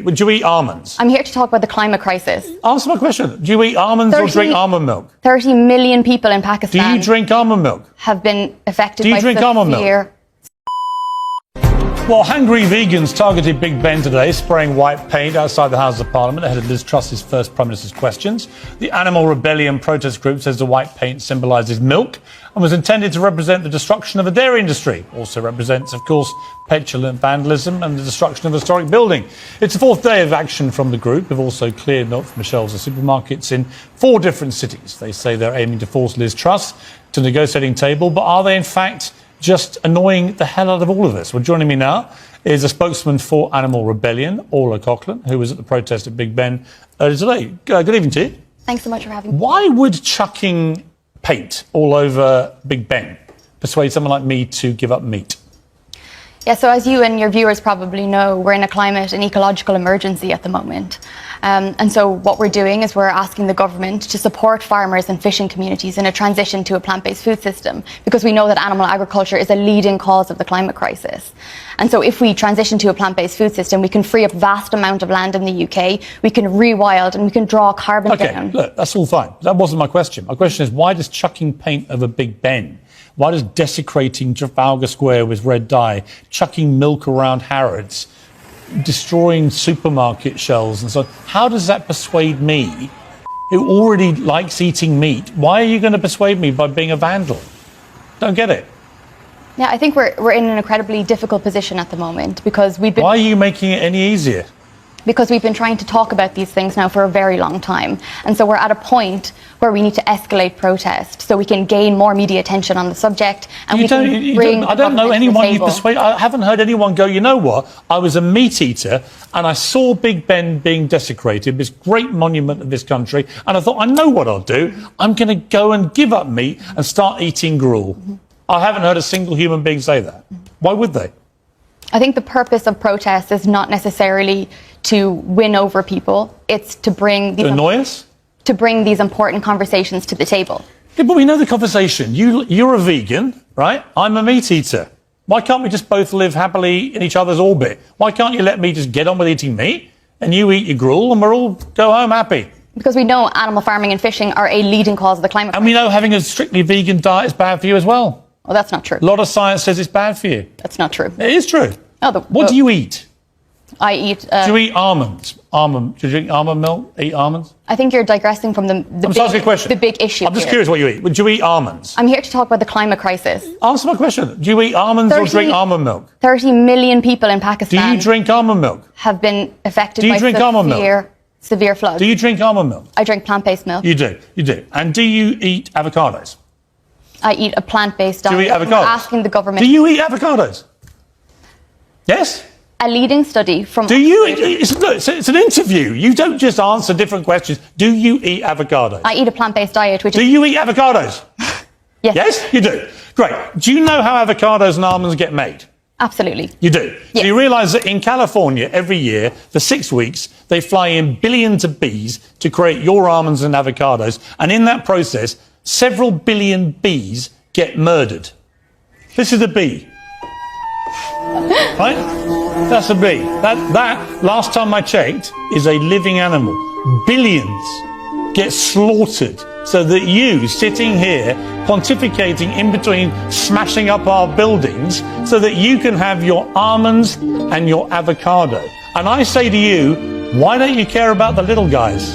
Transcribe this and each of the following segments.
Would you eat almonds? I'm here to talk about the climate crisis. Answer my question. Do you eat almonds or drink almond milk? 30 million people in Pakistan. Do you drink almond milk? Have been affected by Do you drink almond milk? Well, hungry vegans targeted Big Ben today, spraying white paint outside the House of Parliament ahead of Liz Truss's first Prime Minister's questions. The Animal Rebellion protest group says the white paint symbolises milk and was intended to represent the destruction of the dairy industry. Also represents, of course, petulant vandalism and the destruction of a historic building. It's the fourth day of action from the group, who've also cleared milk from the shelves of supermarkets in 4 different cities. They say they're aiming to force Liz Truss to the negotiating table, but are they in fact just annoying the hell out of all of us? Well, joining me now is a spokesman for Animal Rebellion, Orla Coughlin, who was at the protest at Big Ben earlier today. Good evening to you. Thanks so much for having me. Why would chucking paint all over Big Ben persuade someone like me to give up meat? Yeah, so as you and your viewers probably know, we're in a climate and ecological emergency at the moment. And so what we're doing is we're asking the government to support farmers and fishing communities in a transition to a plant-based food system, because we know that animal agriculture is a leading cause of the climate crisis. And so if we transition to a plant-based food system, we can free up vast amount of land in the UK, we can rewild and we can draw carbon down. Okay, look, that's all fine. That wasn't my question. My question is, why does chucking paint over Big Ben, why does desecrating Trafalgar Square with red dye, chucking milk around Harrods, destroying supermarket shelves and so on, how does that persuade me, who already likes eating meat? Why are you going to persuade me by being a vandal? Don't get it. Yeah, I think we're in an incredibly difficult position at the moment, because we've been... Why are you making it any easier? Because we've been trying to talk about these things now for a very long time. And so we're at a point where we need to escalate protest so we can gain more media attention on the subject. And I don't know anyone you persuade. I haven't heard anyone go, you know what, I was a meat eater and I saw Big Ben being desecrated, this great monument of this country, and I thought, I know what I'll do. I'm going to go and give up meat and start eating gruel. I haven't heard a single human being say that. Why would they? I think the purpose of protest is not necessarily to win over people. It's to bring these... To annoy us? To bring these important conversations to the table. Yeah, but we know the conversation. You're a vegan, right? I'm a meat eater. Why can't we just both live happily in each other's orbit? Why can't you let me just get on with eating meat and you eat your gruel and we'll all go home happy? Because we know animal farming and fishing are a leading cause of the climate crisis. And we know having a strictly vegan diet is bad for you as well. Well, that's not true. A lot of science says it's bad for you. That's not true. It is true. What do you eat? I eat... do you eat almonds? Do you drink almond milk? Eat almonds? I think you're digressing from the big issue. I'm just curious what you eat. Do you eat almonds? I'm here to talk about the climate crisis. Answer my question. Do you eat almonds or drink almond milk? 30 million people in Pakistan... Do you drink almond milk? ...have been affected by severe floods. Do you drink almond milk? I drink plant-based milk. You do. And do you eat avocados? I eat a plant-based diet. Do you eat avocados? We're asking the government... Do you eat avocados? Yes? A leading study from... Do you... It's an interview. You don't just answer different questions. Do you eat avocados? I eat a plant-based diet, which is... Do you eat avocados? Yes. Yes? You do. Great. Do you know how avocados and almonds get made? Absolutely. You do? Yes. So you realise that in California, every year, for 6 weeks, they fly in billions of bees to create your almonds and avocados, and in that process, several billion bees get murdered. This is a bee. Right? That's a bee. That, last time I checked, is a living animal. Billions get slaughtered so that you, sitting here, pontificating in between smashing up our buildings, so that you can have your almonds and your avocado. And I say to you, why don't you care about the little guys?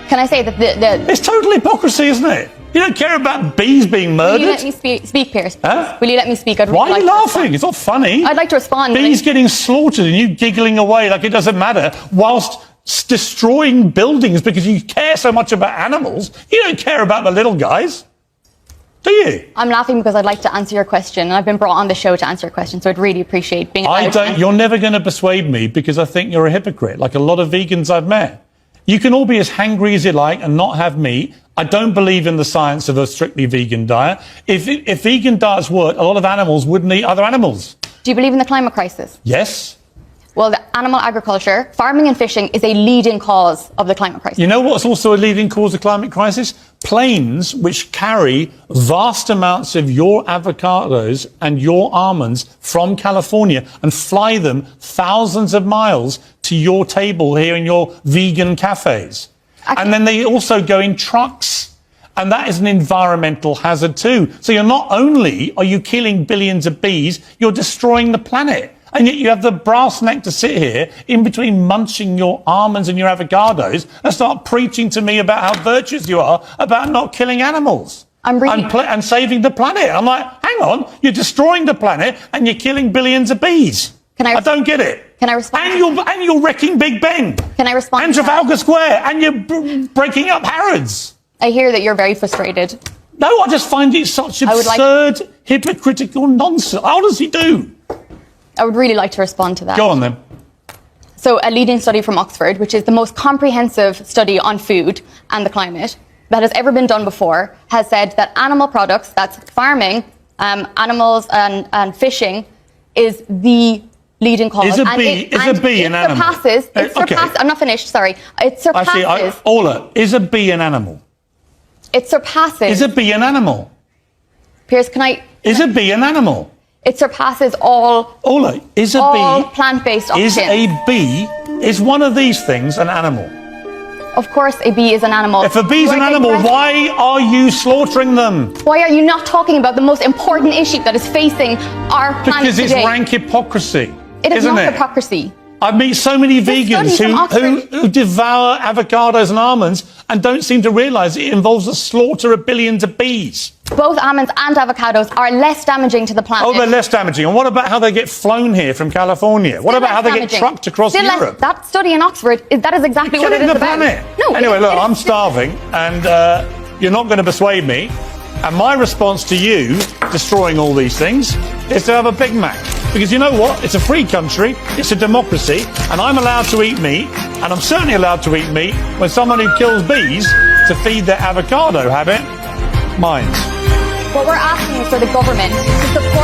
Can I say that It's total hypocrisy, isn't it? You don't care about bees being murdered? Will you let me speak, Piers? Huh? Will you let me speak? Why are you laughing? It's not funny. I'd like to respond. Bees getting slaughtered and you giggling away like it doesn't matter, whilst destroying buildings because you care so much about animals. You don't care about the little guys, do you? I'm laughing because I'd like to answer your question, and I've been brought on the show to answer your question, so I'd really appreciate being allowed. You're never going to persuade me, because I think you're a hypocrite, like a lot of vegans I've met. You can all be as hangry as you like and not have meat. I don't believe in the science of a strictly vegan diet. If vegan diets worked, a lot of animals wouldn't eat other animals. Do you believe in the climate crisis? Yes. Well, the animal agriculture, farming and fishing is a leading cause of the climate crisis. You know what's also a leading cause of the climate crisis? planes which carry vast amounts of your avocados and your almonds from California and fly them thousands of miles to your table here in your vegan cafes. And then they also go in trucks. And that is an environmental hazard too. So you're not only are you killing billions of bees, you're destroying the planet. And yet you have the brass neck to sit here in between munching your almonds and your avocados and start preaching to me about how virtuous you are about not killing animals and saving the planet. I'm like, hang on, you're destroying the planet and you're killing billions of bees. I don't get it. Can I respond? And you're wrecking Big Ben. Can I respond? And Trafalgar Square. And you're breaking up Harrods. I hear that you're very frustrated. No, I just find it such absurd, hypocritical nonsense. I honestly do. I would really like to respond to that. Go on then. So a leading study from Oxford, which is the most comprehensive study on food and the climate that has ever been done before, has said that animal products, that's farming, animals and fishing, is the leading cause. Is a bee an animal? I'm not finished, sorry. It surpasses... Actually, Ola, is a bee an animal? It surpasses... Is a bee an animal? Piers, Is a bee an animal? It surpasses all... Ola, is a bee... plant-based options. Is one of these things an animal? Of course a bee is an animal. If a bee is an animal, why are you slaughtering them? Why are you not talking about the most important issue that is facing our planet Because it's today? rank hypocrisy. It is not hypocrisy. I meet so many vegans who devour avocados and almonds and don't seem to realise it involves the slaughter of billions of bees. Both almonds and avocados are less damaging to the planet. Oh, they're less damaging. And what about how they get flown here from California? What about how they get trucked across Europe? That study in Oxford, that is exactly what it is about. No, anyway, look, I'm starving and you're not going to persuade me. And my response to you destroying all these things is to have a Big Mac. Because you know what? It's a free country, it's a democracy, and I'm allowed to eat meat, and I'm certainly allowed to eat meat when someone who kills bees to feed their avocado habit minds. What we're asking is for the government to support